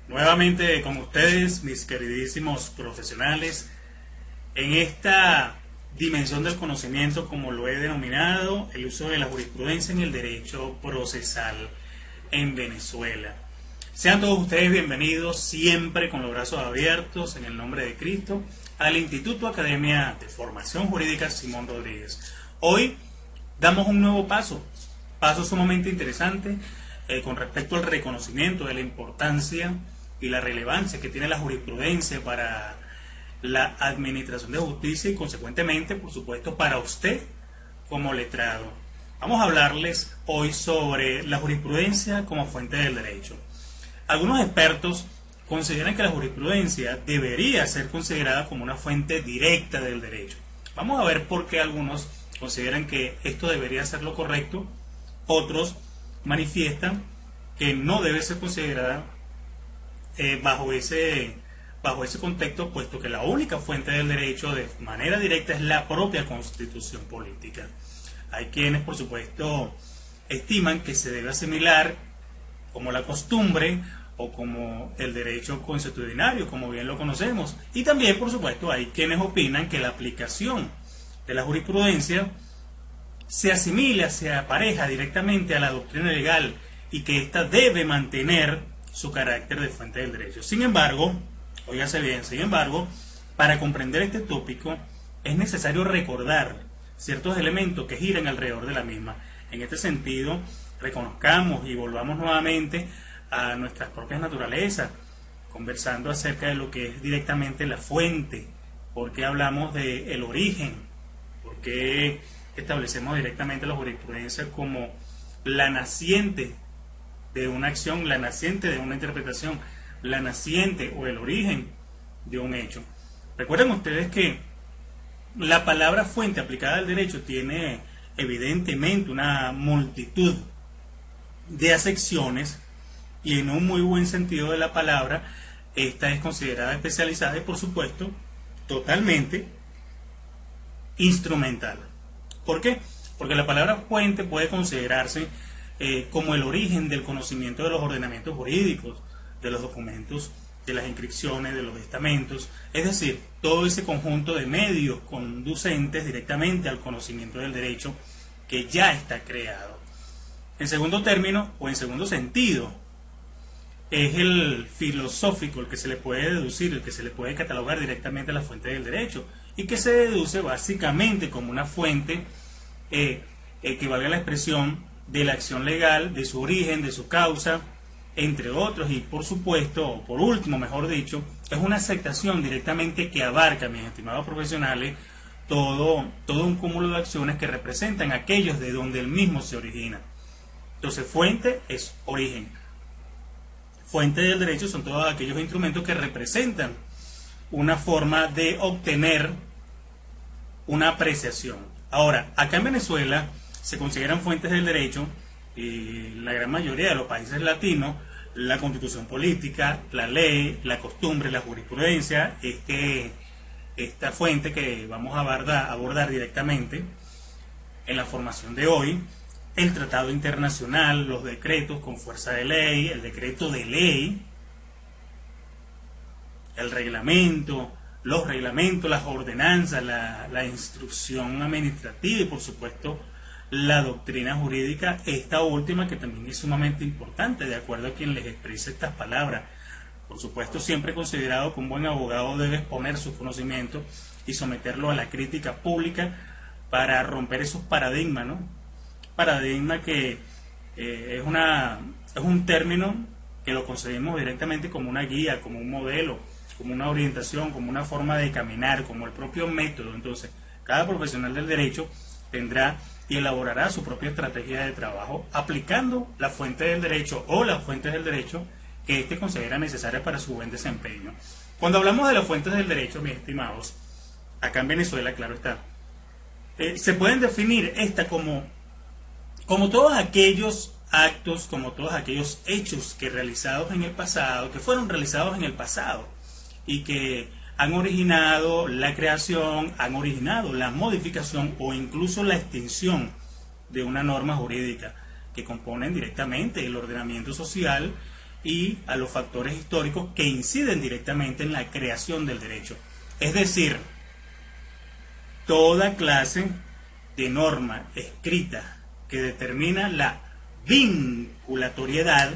Nuevamente con ustedes, mis queridísimos profesionales, en esta dimensión del conocimiento, como lo he denominado, el uso de la jurisprudencia en el derecho procesal en Venezuela. Sean todos ustedes bienvenidos, siempre con los brazos abiertos, en el nombre de Cristo, al Instituto Academia de Formación Jurídica Simón Rodríguez. Hoy damos un nuevo paso sumamente interesante con respecto al reconocimiento de la importancia y la relevancia que tiene la jurisprudencia para la administración de justicia y consecuentemente, por supuesto, para usted como letrado. Vamos a hablarles hoy sobre la jurisprudencia como fuente del derecho. Algunos expertos consideran que la jurisprudencia debería ser considerada como una fuente directa del derecho. Vamos a ver por qué algunos consideran que esto debería ser lo correcto, otros manifiestan que no debe ser considerada bajo ese contexto, puesto que la única fuente del derecho de manera directa es la propia Constitución política. Hay quienes, por supuesto, estiman que se debe asimilar como la costumbre o como el derecho consuetudinario, como bien lo conocemos. Y también, por supuesto, hay quienes opinan que la aplicación de la jurisprudencia se asimila, se apareja directamente a la doctrina legal y que ésta debe mantener su carácter de fuente del derecho. Sin embargo, óigase bien, para comprender este tópico es necesario recordar ciertos elementos que giran alrededor de la misma. En este sentido, reconozcamos y volvamos nuevamente a nuestras propias naturalezas, conversando acerca de lo que es directamente la fuente, por qué hablamos del origen, por qué establecemos directamente la jurisprudencia como la naciente de una acción, la naciente de una interpretación, la naciente o el origen de un hecho. Recuerden ustedes que la palabra fuente aplicada al derecho tiene evidentemente una multitud de acepciones y en un muy buen sentido de la palabra, esta es considerada especializada y por supuesto totalmente instrumental. ¿Por qué? Porque la palabra fuente puede considerarse como el origen del conocimiento de los ordenamientos jurídicos, de los documentos, de las inscripciones, de los estamentos, es decir, todo ese conjunto de medios conducentes directamente al conocimiento del derecho que ya está creado. En segundo término, o en segundo sentido, es el filosófico, el que se le puede deducir, el que se le puede catalogar directamente a la fuente del derecho, y que se deduce básicamente como una fuente que valga la expresión de la acción legal, de su origen, de su causa, entre otros, y por supuesto, o por último, mejor dicho, es una aceptación directamente que abarca, mis estimados profesionales, todo un cúmulo de acciones que representan aquellos de donde el mismo se origina. Entonces, fuente es origen. Fuente del derecho son todos aquellos instrumentos que representan una forma de obtener una apreciación. Ahora, acá en Venezuela se consideran fuentes del derecho, y la gran mayoría de los países latinos, la constitución política, la ley, la costumbre, la jurisprudencia, esta fuente que vamos a abordar directamente en la formación de hoy, el tratado internacional, los decretos con fuerza de ley, el decreto de ley, el reglamento, los reglamentos, las ordenanzas, la instrucción administrativa y por supuesto la doctrina jurídica, esta última que también es sumamente importante de acuerdo a quien les exprese estas palabras. Por supuesto, siempre he considerado que un buen abogado debe exponer sus conocimientos y someterlo a la crítica pública para romper esos paradigmas, ¿no? Paradigma que es un término que lo concebimos directamente como una guía, como un modelo, como una orientación, como una forma de caminar, como el propio método. Entonces, cada profesional del derecho tendrá y elaborará su propia estrategia de trabajo aplicando la fuente del derecho o las fuentes del derecho que éste considera necesarias para su buen desempeño. Cuando hablamos de las fuentes del derecho, mis estimados, acá en Venezuela, claro está, se pueden definir esta como todos aquellos actos, como todos aquellos hechos que fueron realizados en el pasado y que han originado la creación, han originado la modificación o incluso la extinción de una norma jurídica que componen directamente el ordenamiento social y a los factores históricos que inciden directamente en la creación del derecho. Es decir, toda clase de norma escrita que determina la vinculatoriedad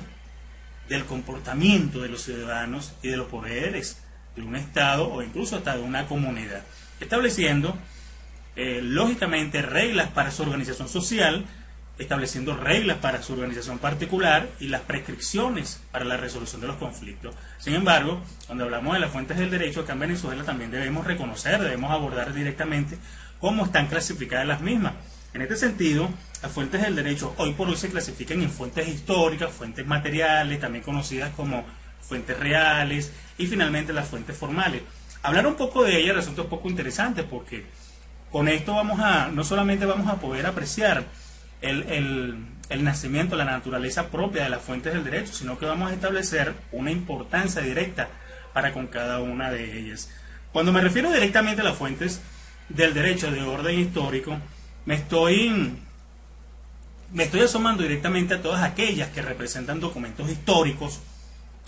del comportamiento de los ciudadanos y de los poderes de un Estado o incluso hasta de una comunidad, estableciendo lógicamente reglas para su organización social, estableciendo reglas para su organización particular y las prescripciones para la resolución de los conflictos. Sin embargo, cuando hablamos de las fuentes del derecho acá en Venezuela, también debemos reconocer, debemos abordar directamente cómo están clasificadas las mismas. En este sentido, las fuentes del derecho hoy por hoy se clasifican en fuentes históricas, fuentes materiales, también conocidas como fuentes reales, y finalmente las fuentes formales. Hablar un poco de ellas resulta un poco interesante porque con esto no solamente vamos a poder apreciar el nacimiento, la naturaleza propia de las fuentes del derecho, sino que vamos a establecer una importancia directa para con cada una de ellas. Cuando me refiero directamente a las fuentes del derecho de orden histórico, me estoy asomando directamente a todas aquellas que representan documentos históricos,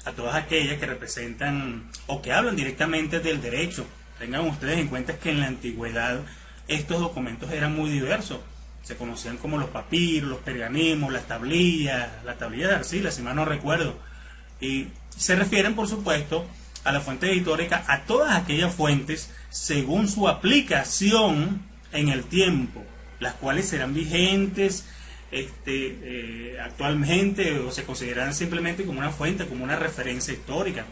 a todas aquellas que representan o que hablan directamente del derecho. Tengan ustedes en cuenta que en la antigüedad estos documentos eran muy diversos. Se conocían como los papiros, los pergaminos, las tablillas, la tablilla de arcilla, si mal no recuerdo. Y se refieren, por supuesto, a las fuentes históricas, a todas aquellas fuentes según su aplicación en el tiempo, las cuales serán vigentes actualmente o se consideran simplemente como una fuente, como una referencia histórica.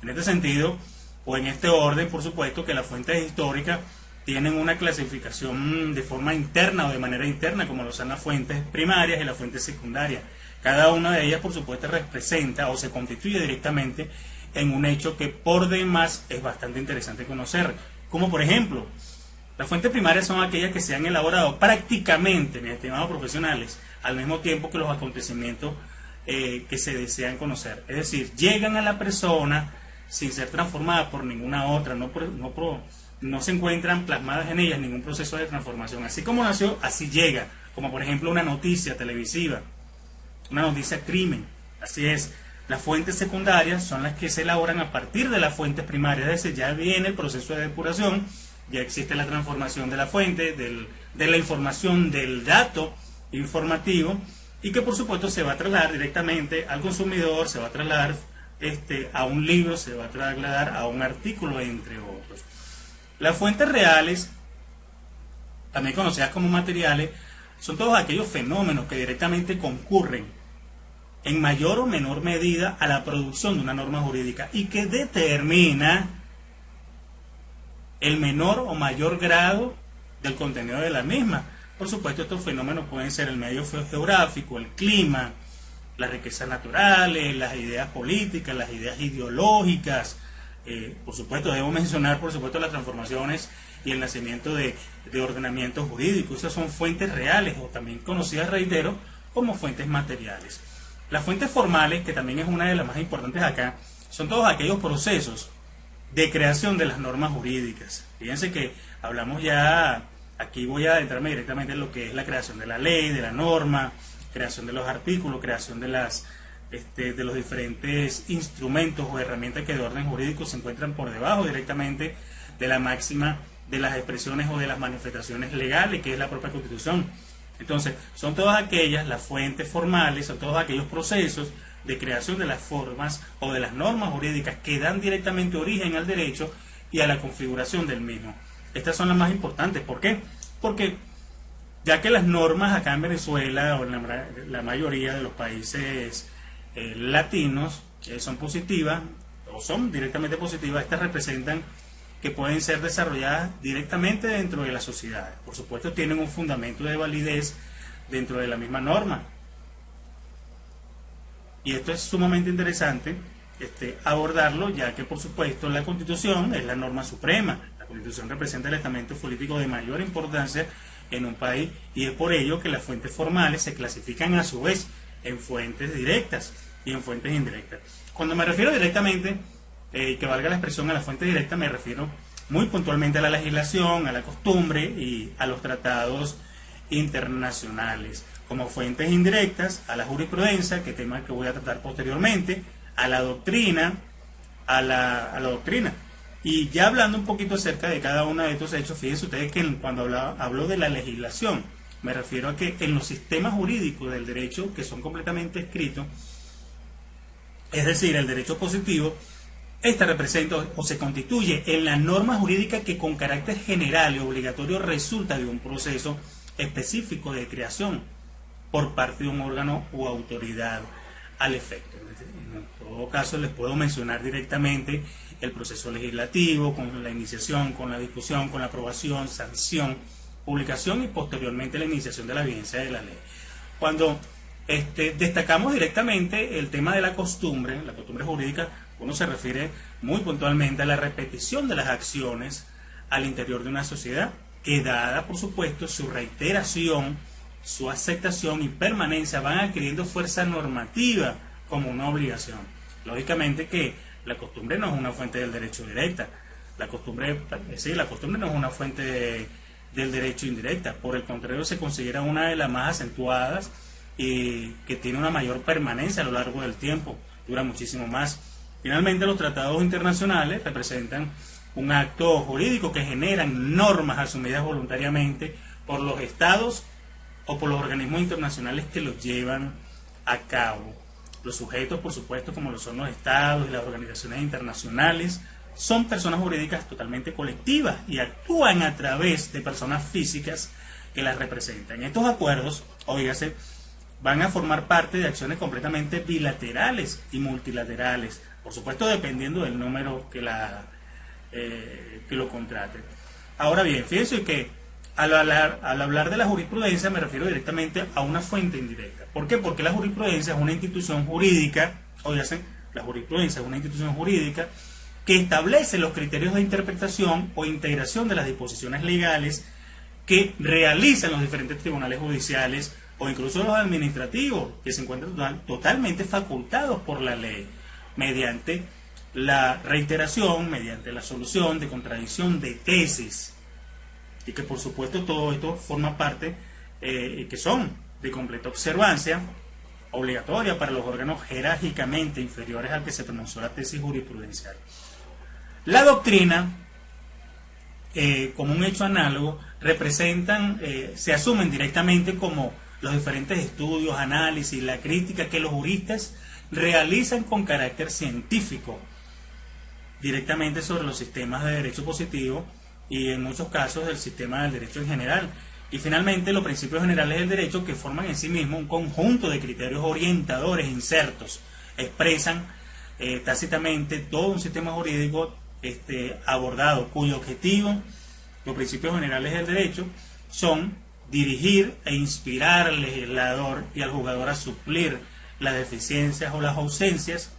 En este sentido, o en este orden, por supuesto que las fuentes históricas tienen una clasificación de forma interna o de manera interna, como lo son las fuentes primarias y las fuentes secundarias. Cada una de ellas, por supuesto, representa o se constituye directamente en un hecho que por demás es bastante interesante conocer. Como por ejemplo, las fuentes primarias son aquellas que se han elaborado prácticamente, mis estimados profesionales, al mismo tiempo que los acontecimientos que se desean conocer. Es decir, llegan a la persona sin ser transformadas por ninguna otra, no se encuentran plasmadas en ellas ningún proceso de transformación. Así como nació, así llega. Como por ejemplo una noticia televisiva, una noticia crimen. Así es. Las fuentes secundarias son las que se elaboran a partir de las fuentes primarias. Es decir, ya viene el proceso de depuración, ya existe la transformación de la fuente, de la información, del dato informativo, y que por supuesto se va a trasladar directamente al consumidor, se va a trasladar a un libro, se va a trasladar a un artículo, entre otros. Las fuentes reales, también conocidas como materiales, son todos aquellos fenómenos que directamente concurren en mayor o menor medida a la producción de una norma jurídica y que determina el menor o mayor grado del contenido de la misma. Por supuesto, estos fenómenos pueden ser el medio geográfico, el clima, las riquezas naturales, las ideas políticas, las ideas ideológicas. Por supuesto, debo mencionar, por supuesto, las transformaciones y el nacimiento de ordenamientos jurídicos. Esas son fuentes reales o también conocidas, reitero, como fuentes materiales. Las fuentes formales, que también es una de las más importantes acá, son todos aquellos procesos de creación de las normas jurídicas. Fíjense que hablamos ya, aquí voy a adentrarme directamente en lo que es la creación de la ley, de la norma, creación de los artículos, creación de los diferentes instrumentos o herramientas que de orden jurídico se encuentran por debajo directamente de la máxima de las expresiones o de las manifestaciones legales, que es la propia Constitución. Entonces, son todas aquellas, las fuentes formales, son todos aquellos procesos de creación de las formas o de las normas jurídicas que dan directamente origen al derecho y a la configuración del mismo. Estas son las más importantes. ¿Por qué? Porque ya que las normas acá en Venezuela o en la mayoría de los países latinos son positivas o son directamente positivas, estas representan que pueden ser desarrolladas directamente dentro de las sociedades. Por supuesto, tienen un fundamento de validez dentro de la misma norma. Y esto es sumamente interesante abordarlo, ya que por supuesto la Constitución es la norma suprema. La Constitución representa el estamento político de mayor importancia en un país, y es por ello que las fuentes formales se clasifican a su vez en fuentes directas y en fuentes indirectas. Cuando me refiero directamente, que valga la expresión, a la fuente directa, me refiero muy puntualmente a la legislación, a la costumbre y a los tratados internacionales. Como fuentes indirectas, a la jurisprudencia, que tema que voy a tratar posteriormente, a la doctrina, a la doctrina. Y ya hablando un poquito acerca de cada uno de estos hechos, fíjense ustedes que cuando hablo de la legislación, me refiero a que en los sistemas jurídicos del derecho que son completamente escritos, es decir, el derecho positivo, esta representa o se constituye en la norma jurídica que con carácter general y obligatorio resulta de un proceso específico de creación por parte de un órgano u autoridad al efecto. En todo caso, les puedo mencionar directamente el proceso legislativo, con la iniciación, con la discusión, con la aprobación, sanción, publicación y posteriormente la iniciación de la vigencia de la ley. Cuando destacamos directamente el tema de la costumbre jurídica, uno se refiere muy puntualmente a la repetición de las acciones al interior de una sociedad, que dada, por supuesto, su reiteración, su aceptación y permanencia van adquiriendo fuerza normativa como una obligación. Lógicamente que la costumbre no es una fuente del derecho directa, la costumbre no es una fuente del derecho indirecta, por el contrario se considera una de las más acentuadas y que tiene una mayor permanencia a lo largo del tiempo, dura muchísimo más. Finalmente, los tratados internacionales representan un acto jurídico que generan normas asumidas voluntariamente por los estados o por los organismos internacionales que los llevan a cabo. Los sujetos, por supuesto, como lo son los estados y las organizaciones internacionales, son personas jurídicas totalmente colectivas y actúan a través de personas físicas que las representan. Estos acuerdos, óigase, van a formar parte de acciones completamente bilaterales y multilaterales, por supuesto dependiendo del número que lo contrate. Ahora bien, fíjense que al hablar de la jurisprudencia me refiero directamente a una fuente indirecta. ¿Por qué? Porque la jurisprudencia es una institución jurídica, óigase, la jurisprudencia es una institución jurídica que establece los criterios de interpretación o integración de las disposiciones legales que realizan los diferentes tribunales judiciales o incluso los administrativos, que se encuentran totalmente facultados por la ley, mediante la reiteración, mediante la solución de contradicción de tesis, y que por supuesto todo esto forma parte, que son de completa observancia, obligatoria para los órganos jerárquicamente inferiores al que se pronunció la tesis jurisprudencial. La doctrina, como un hecho análogo, se asumen directamente como los diferentes estudios, análisis, la crítica que los juristas realizan con carácter científico directamente sobre los sistemas de derecho positivo y en muchos casos el sistema del derecho en general. Y finalmente los principios generales del derecho, que forman en sí mismo un conjunto de criterios orientadores insertos, expresan tácitamente todo un sistema jurídico abordado, cuyo objetivo, los principios generales del derecho, son dirigir e inspirar al legislador y al jugador a suplir las deficiencias o las ausencias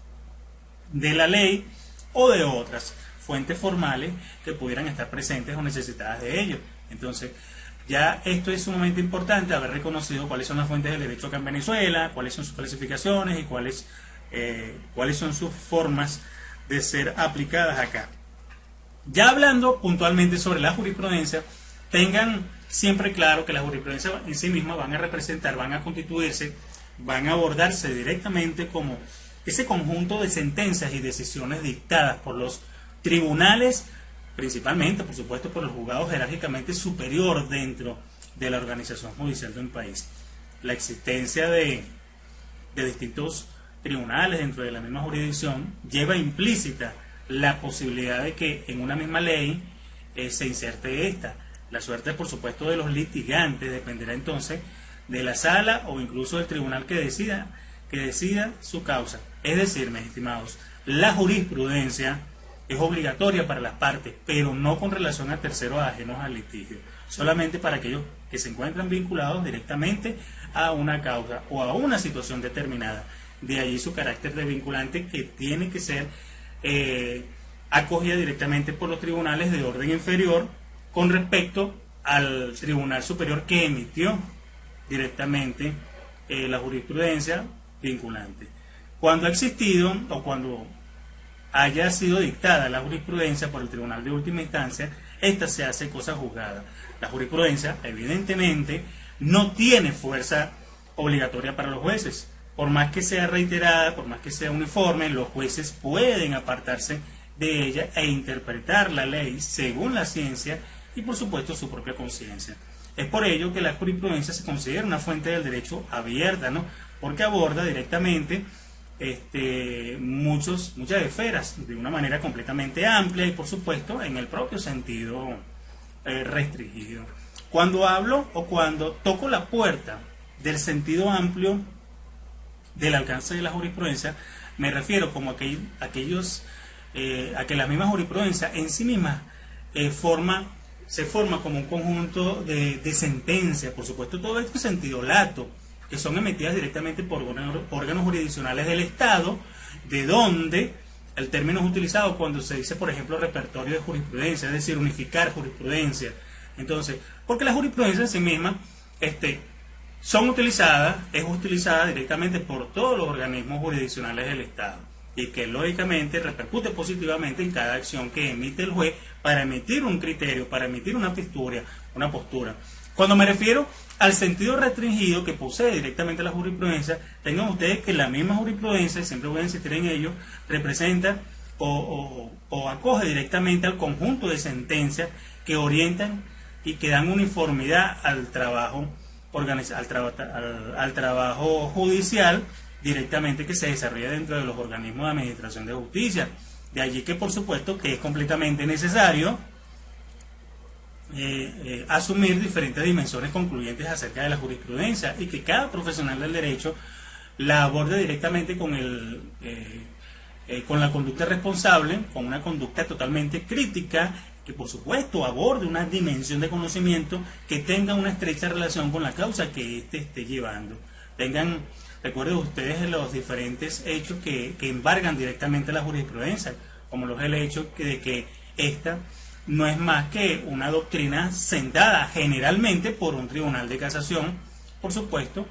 de la ley o de otras fuentes formales que pudieran estar presentes o necesitadas de ello. Entonces, ya esto es sumamente importante, haber reconocido cuáles son las fuentes del derecho acá en Venezuela, cuáles son sus clasificaciones y cuáles son sus formas de ser aplicadas acá. Ya hablando puntualmente sobre la jurisprudencia, tengan siempre claro que la jurisprudencia en sí misma van a representar, van a constituirse, van a abordarse directamente como ese conjunto de sentencias y decisiones dictadas por los tribunales, principalmente, por supuesto, por el juzgado jerárquicamente superior dentro de la organización judicial de un país. La existencia de distintos tribunales dentro de la misma jurisdicción lleva implícita la posibilidad de que en una misma ley se inserte esta. La suerte, por supuesto, de los litigantes dependerá entonces de la sala o incluso del tribunal que decida su causa. Es decir, mis estimados, la jurisprudencia es obligatoria para las partes, pero no con relación a terceros ajenos al litigio, solamente para aquellos que se encuentran vinculados directamente a una causa o a una situación determinada. De allí su carácter de vinculante, que tiene que ser acogida directamente por los tribunales de orden inferior con respecto al tribunal superior que emitió directamente la jurisprudencia vinculante. Cuando ha existido o cuando haya sido dictada la jurisprudencia por el tribunal de última instancia, esta se hace cosa juzgada. La jurisprudencia evidentemente no tiene fuerza obligatoria para los jueces, por más que sea reiterada, por más que sea uniforme, los jueces pueden apartarse de ella e interpretar la ley según la ciencia y por supuesto su propia conciencia. Es por ello que la jurisprudencia se considera una fuente del derecho abierta, ¿no? Porque aborda directamente muchas esferas de una manera completamente amplia y por supuesto en el propio sentido restringido. Cuando hablo o cuando toco la puerta del sentido amplio del alcance de la jurisprudencia, me refiero como a que la misma jurisprudencia en sí misma se forma como un conjunto de sentencias, por supuesto todo esto en sentido lato, que son emitidas directamente por órganos jurisdiccionales del Estado, de donde el término es utilizado cuando se dice, por ejemplo, repertorio de jurisprudencia, es decir, unificar jurisprudencia. Entonces, porque la jurisprudencia en sí misma es utilizada directamente por todos los organismos jurisdiccionales del Estado y que lógicamente repercute positivamente en cada acción que emite el juez para emitir un criterio, para emitir una postura. Cuando me refiero al sentido restringido que posee directamente la jurisprudencia, tengan ustedes que la misma jurisprudencia, siempre voy a insistir en ello, representa o acoge directamente al conjunto de sentencias que orientan y que dan uniformidad al trabajo al trabajo judicial directamente que se desarrolla dentro de los organismos de administración de justicia. De allí que por supuesto que es completamente necesario asumir diferentes dimensiones concluyentes acerca de la jurisprudencia y que cada profesional del derecho la aborde directamente con la conducta responsable, con una conducta totalmente crítica, que por supuesto aborde una dimensión de conocimiento que tenga una estrecha relación con la causa que éste esté llevando. Recuerden ustedes los diferentes hechos que embargan directamente la jurisprudencia, como los el hecho de que esta no es más que una doctrina sentada generalmente por un tribunal de casación, por supuesto,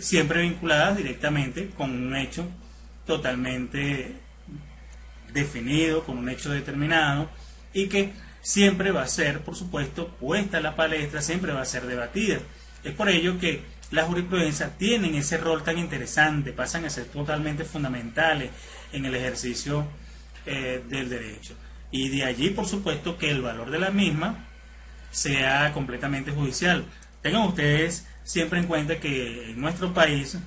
siempre vinculadas directamente con un hecho totalmente definido, con un hecho determinado, y que siempre va a ser, por supuesto, puesta a la palestra, siempre va a ser debatida. Es por ello que las jurisprudencias tienen ese rol tan interesante, pasan a ser totalmente fundamentales en el ejercicio del derecho. Y de allí, por supuesto, que el valor de la misma sea completamente judicial. Tengan ustedes siempre en cuenta que en nuestro país,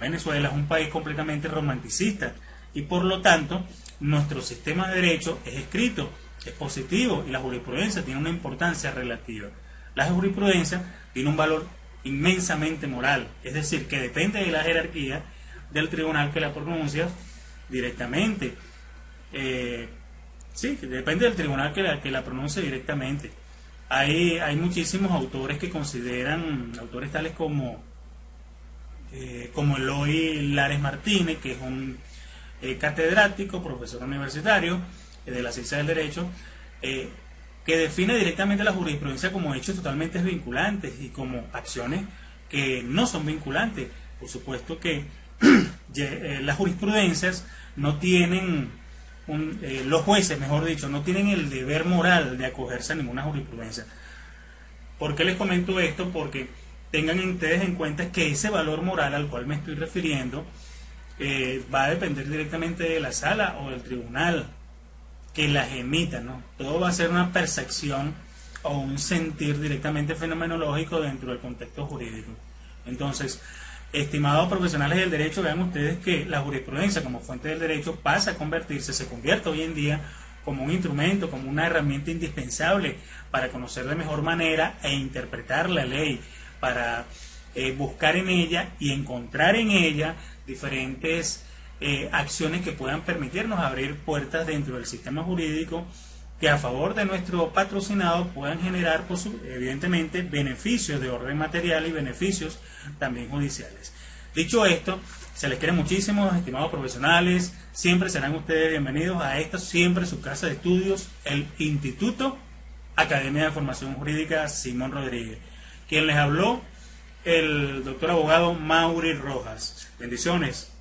Venezuela, es un país completamente romanticista y por lo tanto nuestro sistema de derecho es escrito, es positivo y la jurisprudencia tiene una importancia relativa. La jurisprudencia tiene un valor inmensamente moral, es decir, que depende de la jerarquía del tribunal que la pronuncia directamente. Sí, depende del tribunal que la pronuncie directamente. Hay muchísimos autores que consideran, autores tales como Eloy Lares Martínez, que es un catedrático, profesor universitario de la ciencia del derecho, que define directamente la jurisprudencia como hechos totalmente vinculantes y como acciones que no son vinculantes. Por supuesto que las jurisprudencias no tienen, los jueces, mejor dicho, no tienen el deber moral de acogerse a ninguna jurisprudencia. ¿Por qué les comento esto? Porque tengan ustedes en cuenta que ese valor moral al cual me estoy refiriendo va a depender directamente de la sala o del tribunal que las emita, ¿no? Todo va a ser una percepción o un sentir directamente fenomenológico dentro del contexto jurídico. Entonces, estimados profesionales del derecho, vean ustedes que la jurisprudencia como fuente del derecho se convierte hoy en día como un instrumento, como una herramienta indispensable para conocer de mejor manera e interpretar la ley, para buscar en ella y encontrar en ella diferentes acciones que puedan permitirnos abrir puertas dentro del sistema jurídico que a favor de nuestro patrocinado puedan generar, evidentemente, beneficios de orden material y beneficios también judiciales. Dicho esto, se les quiere muchísimo, estimados profesionales, siempre serán ustedes bienvenidos a esta, siempre su casa de estudios, el Instituto Academia de Formación Jurídica Simón Rodríguez. Quien les habló, el doctor abogado Mauri Rojas. Bendiciones.